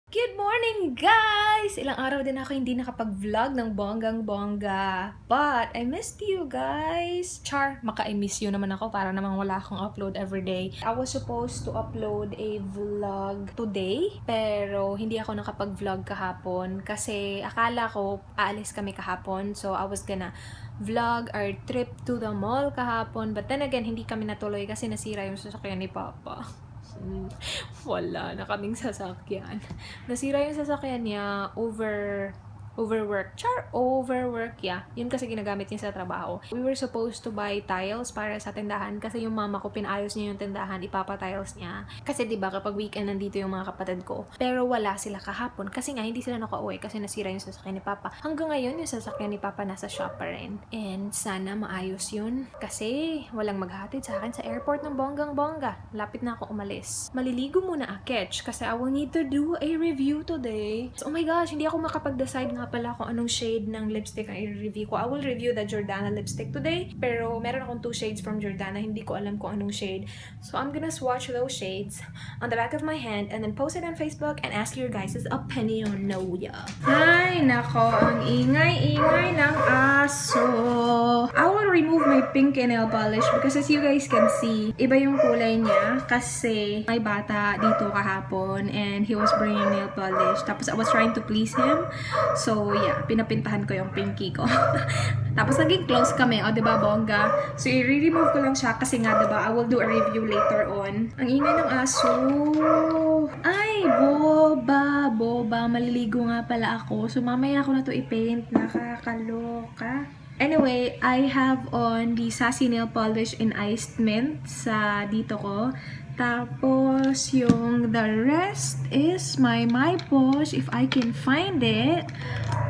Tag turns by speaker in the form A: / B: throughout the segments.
A: Good morning, guys! Ilang araw din ako hindi nakapag-vlog ng bonggang-bongga. But, I missed you, guys! Char, maka-I-miss you naman ako para namang wala akong upload everyday. I was supposed to upload a vlog today, pero hindi ako nakapag-vlog kahapon kasi akala ko aalis kami kahapon. So, I was gonna vlog our trip to the mall kahapon. But then again, hindi kami natuloy kasi nasira yung sasakyan ni Papa. Wala na kaming sasakyan. Nasira yung sasakyan niya overwork. Overwork, yeah. Yun kasi ginagamit niya sa trabaho. We were supposed to buy tiles para sa tindahan kasi yung mama ko pinayos niya yung tindahan, ipapa-tiles niya. Kasi 'di ba kapag weekend nandito yung mga kapatid ko. Pero wala sila kahapon kasi nga hindi sila nakauwi kasi nasira yung sasakyan ni Papa. Hanggang ngayon yung sasakyan ni Papa nasa shop pa rin. And sana maayos yun kasi walang maghatid sa akin sa airport ng bonggang-bongga. Lapit na ako umalis. Maliligo muna Akech kasi I will need to do a review today. Oh my gosh, hindi ako makapag-decide nga pala kung anong shade ng lipstick ang i-review ko. I will review the Jordana lipstick today, pero meron akong 2 shades from Jordana. Hindi ko alam kung anong shade. So I'm gonna swatch those shades on the back of my hand and then post it on Facebook and ask your guys' opinion. No, yeah. Ay, nako, ang ingay-ingay ng aso. I will remove my pink nail polish because as you guys can see, iba yung kulay niya kasi may bata dito kahapon and he was bringing nail polish. Tapos I was trying to please him. So, yeah, pinapintahan ko yung pinky ko. Tapos, naging close kami. O, diba, bongga? So, i-remove ko lang siya kasi nga, diba, I will do a review later on. Ang ingay ng aso. Ay, boba. Maliligo nga pala ako. So, mamaya ako na to i-paint. Nakakaloka. Anyway, I have on the Sassy Nail Polish in Iced Mint sa dito ko. Tapos, yung the rest is my Posh, if I can find it.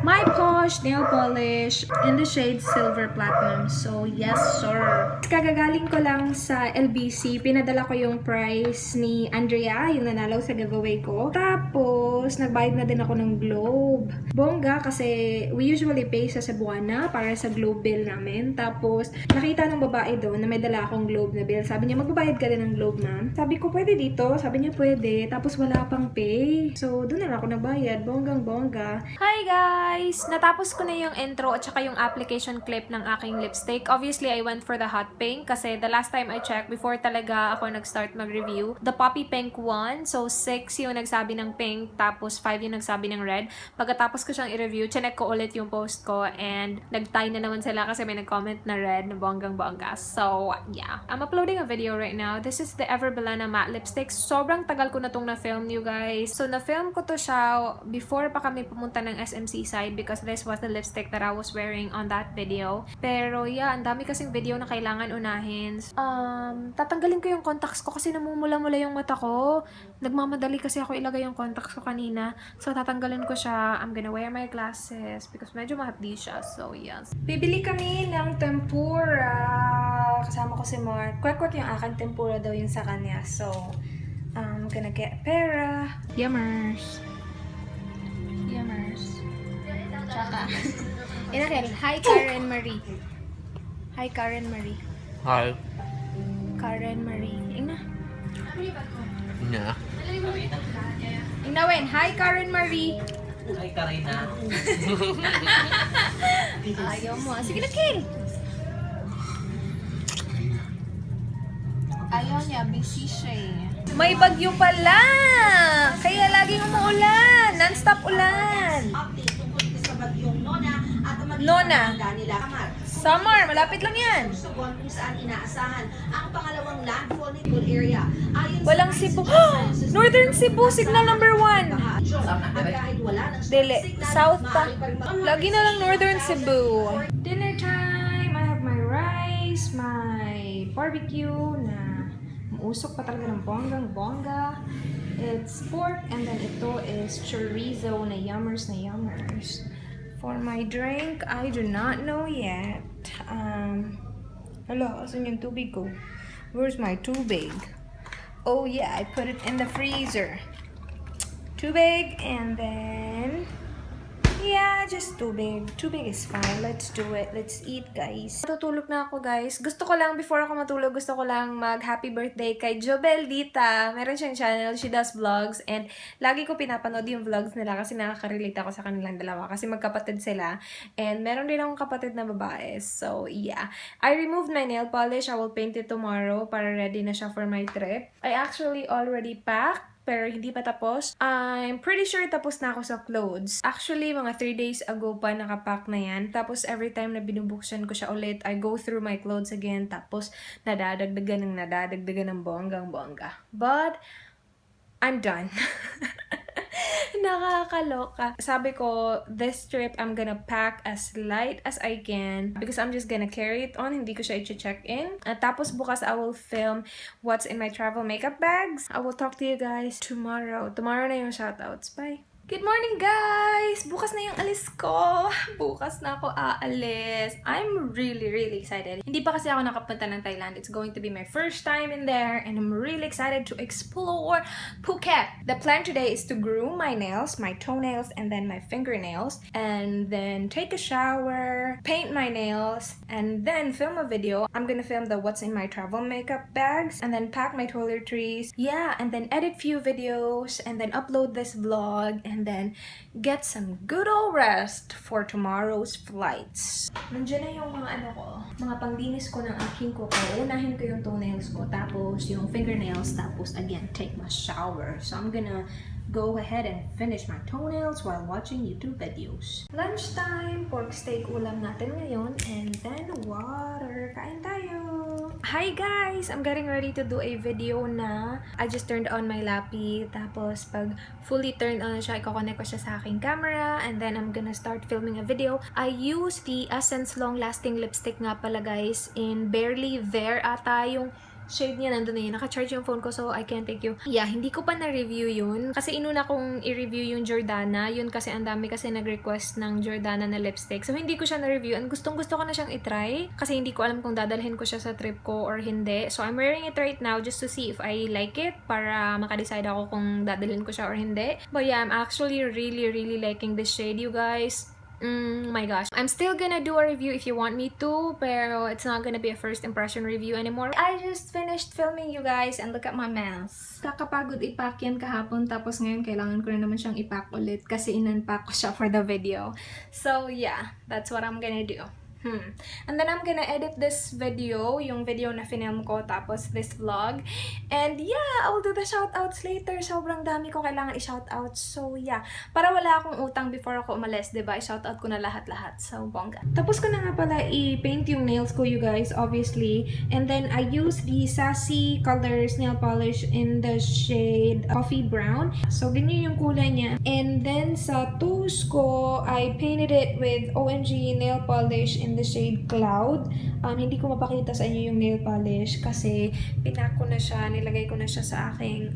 A: My Posh nail polish in the shade Silver Platinum. So, yes, sir. Kagagaling ko lang sa LBC. Pinadala ko yung price ni Andrea, yung nanalo sa giveaway ko. Tapos, nagbayad na din ako ng Globe. Bongga, kasi we usually pay sa Cebuana para sa Globe bill namin. Tapos, nakita ng babae doon na may dala akong Globe na bill. Sabi niya, magbabayad ka din ng Globe, ma'am. Sabi ko, pwede dito. Sabi niya, pwede. Tapos, wala pang pay. So, doon na lang ako nagbayad. Bonggang-bongga. Hi, guys! Natapos ko na yung intro at saka yung application clip ng aking lipstick. Obviously, I went for the hot pink kasi the last time I checked, before talaga ako nag-start mag-review, the poppy pink one. So, 6 yung nagsabi ng pink, tapos 5 yung nagsabi ng red. Pagkatapos ko siyang i-review, chinek ko ulit yung post ko and nag-tie na naman sila kasi may nag-comment na red na bonggang-bongga. So, yeah. I'm uploading a video right now. This is the Ever Bilena matte lipstick. Sobrang tagal ko na tong na-film, you guys. So, na-film ko to siya before pa kami pumunta ng SMC side because this was the lipstick that I was wearing on that video. Pero, yeah, ang dami kasing video na kailangan unahin. Tatanggalin ko yung contacts ko kasi namumula-mula yung mata ko. Nagmamadali kasi ako ilagay yung contacts ko kanina. So, tatanggalin ko siya. I'm gonna wear my glasses because medyo mahapdi siya. So, yes. Bibili kami ng tempura. Kasama ko si Mark. Kwek-kwek yung akin. Tempura daw yung sa kanya. So, I'm gonna get pera. Yummers. Tsaka, Inakel, hi Karen Marie. Hi Karen Marie.
B: Hi.
A: Karen Marie. Ingna.
B: Nya.
A: Ingnawen, hi Karen Marie.
C: Ay, Karina.
A: Ayaw mo. Sige na, King. Ayaw niya, busy siya eh. May bagyo pala! Kaya laging umuulan. Non-stop ulan.
C: Update tungkol sa bagyong Nona at ang
A: Nona.
C: nila.
A: Summer, malapit lang yan.
C: Subuan kung saan inaasahan ang pangalawang landfall nitong area. Ayon sa
A: Walang Cebu. Northern Cebu, signal number 1.
C: At kahit wala ng
A: Dili,
C: signal,
A: South pa.
C: maaari pa rin
A: Lagi na lang Northern Cebu. Dinner time. I have my rice, my barbecue na mausok pa talaga ng bonggang-bongga. It's pork and then ito is chorizo na yummers. For my drink, I do not know yet. Hello, asan yung tubig ko? Where's my tubig? Oh yeah, I put it in the freezer. Tubig and then Yeah, just too big. Too big is fine. Let's do it. Let's eat, guys. Matutulog na ako, guys. Gusto ko lang, before ako matulog, gusto ko lang mag-happy birthday kay Jobel Dita. Meron siyang channel. She does vlogs. And lagi ko pinapanood yung vlogs nila kasi nakaka-relate ako sa kanilang dalawa. Kasi magkapatid sila. And meron din akong kapatid na babae. So, yeah. I removed my nail polish. I will paint it tomorrow para ready na siya for my trip. I actually already packed, pero hindi pa tapos. I'm pretty sure tapos na ako sa clothes. Actually, mga 3 days ago pa nakapack na yan. Tapos every time na binubuksan ko siya ulit, I go through my clothes again. Tapos nadadagdagan ng bonggang-bongga. But, I'm done. Nakakaloka. Sabi ko, this trip, I'm gonna pack as light as I can because I'm just gonna carry it on. Hindi ko siya i-check in. At tapos bukas, I will film what's in my travel makeup bags. I will talk to you guys tomorrow. Tomorrow na yung shoutouts. Bye! Good morning, guys! Bukas na yung alis ko. Bukas na ako aalis. I'm really excited. Hindi pa kasi ako nakapunta ng Thailand. It's going to be my first time in there and I'm really excited to explore Phuket. The plan today is to groom my nails, my toenails, and then my fingernails. And then take a shower, paint my nails, and then film a video. I'm gonna film the what's in my travel makeup bags and then pack my toiletries. Yeah, and then edit few videos and then upload this vlog and then get some good old rest for tomorrow's flights. Nandiyan na yung mga mga panglinis ko ng aking kuko. Unahin ko yung toenails ko, tapos yung fingernails, tapos again, take my shower. So I'm gonna go ahead and finish my toenails while watching YouTube videos. Lunchtime, pork steak ulam natin ngayon, and then water. Kain tayo! Hi guys! I'm getting ready to do a video na I just turned on my lappy, tapos pag fully turned on siya, i-connect ko siya sa aking camera, and then I'm gonna start filming a video. I use the Essence Long Lasting Lipstick nga pala guys, in Barely There ata yung shade niya, nandun na yun. Naka-charge yung phone ko, so I can't take you. Yeah, hindi ko pa na-review yun. Kasi inuna kong i-review yung Jordana. Yun kasi ang dami kasi nag-request ng Jordana na lipstick. So, hindi ko siya na-review. And gustong-gusto ko na siyang itry. Kasi hindi ko alam kung dadalhin ko siya sa trip ko or hindi. So, I'm wearing it right now just to see if I like it. Para makadecide ako kung dadalhin ko siya or hindi. But yeah, I'm actually really liking this shade, you guys. My gosh. I'm still gonna do a review if you want me to, pero it's not gonna be a first impression review anymore. I just finished filming, you guys, and look at my mess. Kakapagod ipack yan kahapon, tapos ngayon kailangan ko na naman siyang ipack ulit kasi in-unpack ko siya for the video. So yeah, that's what I'm gonna do. And then I'm gonna edit this video, yung video na film ko, tapos this vlog. And yeah, I'll do the shoutouts later. Sobrang dami ko kailangan i-shoutout. So yeah, para wala akong utang before ako umalis, diba? I-shoutout ko na lahat-lahat. So, bongga. Tapos ko na nga pala i-paint yung nails ko, you guys, obviously. And then I use the Sassy Colors nail polish in the shade Coffee Brown. So, ganyan yung kulay niya. And then sa toes ko, I painted it with OMG nail polish in the shade Cloud. Hindi ko mapakita sa inyo yung nail polish kasi pinak ko na siya, nilagay ko na siya sa aking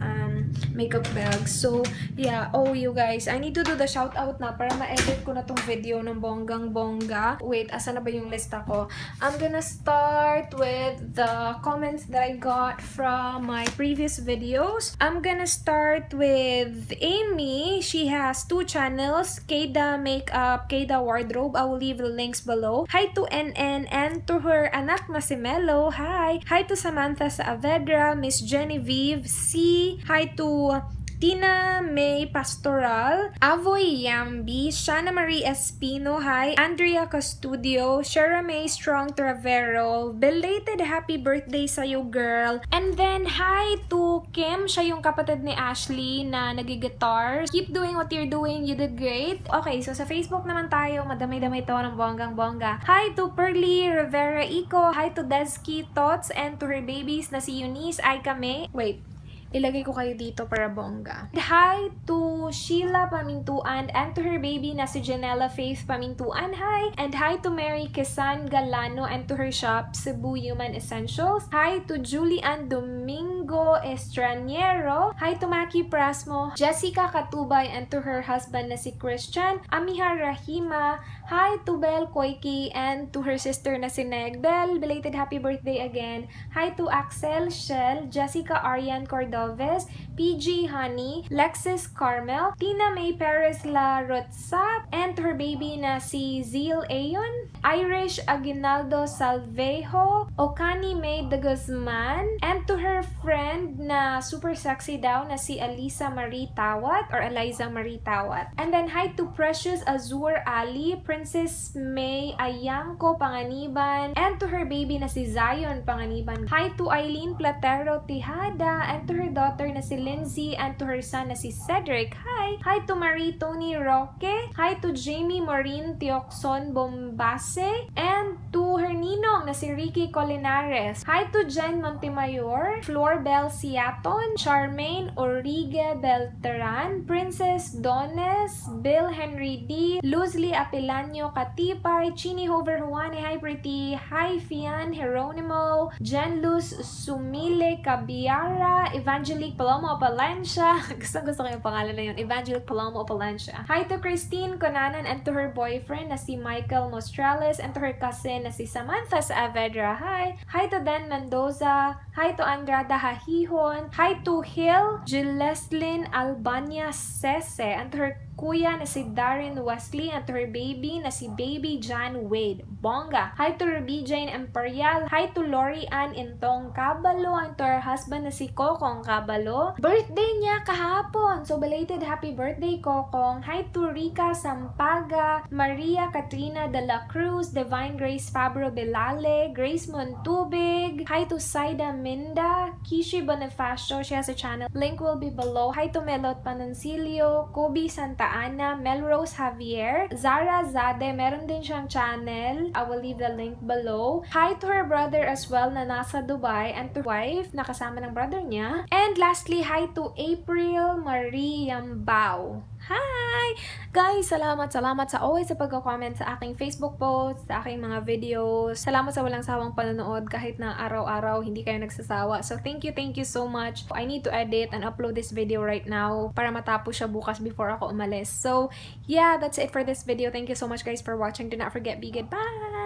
A: makeup bag. So, yeah. Oh, you guys, I need to do the shoutout na para ma-edit ko na tong video ng bonggang-bongga. Wait, asa na ba yung lista ko? I'm gonna start with the comments that I got from my previous videos. I'm gonna start with Amy. She has 2 channels, Keda Makeup, Keda Wardrobe. I will leave the links below. Hi to NN and to her anak na si Melo. Hi! Hi to Samantha sa Avedra, Miss Genevieve C. Hi to Tina May Pastoral, Avoy Yambi, Shana Marie Espino, hi, Andrea Custudio, Shara May Strong Travero, belated happy birthday sa'yo, girl. And then, hi to Kim, siya yung kapatid ni Ashley na nag-guitar. Keep doing what you're doing, you did great. Okay, so sa Facebook naman tayo, madamay-damay to ng bonggang-bongga. Hi to Pearly Rivera Ico, hi to Desky Tots, and to her babies na si Eunice, ay kami. Wait, ilagay ko kayo dito para bongga. Hi to Sheila Pamintuan and to her baby na si Janella Faith Pamintuan. Hi! And hi to Mary Quezan Galano and to her shop, Cebu Human Essentials. Hi to Julian Domingo Domingo Estraniero. Hi to Maki Prasmo, Jessica Katubay, and to her husband na si Christian. Amiha Rahima. Hi to Bel Koiki and to her sister na si Negbel. Belated happy birthday again. Hi to Axel Shell, Jessica Arian Cordoves, PG Honey, Lexis Carmel, Tina May Perez La Rotsap, and to her baby na si Zil Ayon, Irish Aguinaldo Salvejo, Okani May de Guzman, and to her friend na super sexy daw na si Eliza Marie Tawat or Eliza Marie Tawat. And then hi to Precious Azur Ali, Princess May Ayanko Panganiban, and to her baby na si Zion Panganiban. Hi to Eileen Platero Tijada, and to her daughter na si Lindsay, and to her son na si Cedric. Hi! Hi to Marie Tony Roque. Hi to Jamie Maureen Tioxon Bombase, and to her ninong na si Ricky Colinares. Hi to Jen Montemayor, Flor Bel Siaton, Charmaine Origue Belteran, Princess Dones, Bill Henry D, Luzli Apilanyo Katipay, Chini Hover Juane, hi Pretty, hi Fian Jeronimo, Jen Luz Sumile Cabiara, Evangelique Palomo Palencia. Gusto ko yung pangalan na yun, Evangelique Palomo Palencia. Hi to Christine Conanan and to her boyfriend na si Michael Mostrales, and to her cousin na si Samantha Saavedra. Hi! Hi to Dan Mendoza. Hi to Andrada Hahihon. Hi to Hill Gileslin Albania Sese, and to her kuya na si Darren Wesley, and to her baby na si Baby John Wade. Bongga! Hi to Ruby Jane Imperial. Hi to Lori Ann Intong Cabalo, and to her husband na si Kokong Cabalo. Birthday niya kahapon! So belated happy birthday, Kokong. Hi to Rica Sampaga, Maria Katrina de la Cruz, Divine Grace Fabro Belale, Grace Montubig. Hi to Saida Minda, Kishi Bonifacio, she has a channel. Link will be below. Hi to Melot Panoncilio, Kobe Santa Ana, Melrose Javier, Zara Zade, meron din siyang channel. I will leave the link below. Hi to her brother as well na nasa Dubai, and to wife na kasama ng brother niya. And lastly, hi to April Marie Yambao. Hi! Guys, salamat sa always sa pagko-comment sa aking Facebook post, sa aking mga videos. Salamat sa walang sawang panonood kahit na araw-araw hindi kayo nagsasawa. So thank you so much. I need to edit and upload this video right now para matapos siya bukas before ako umalis. So yeah, that's it for this video. Thank you so much guys for watching. Do not forget, be good. Bye!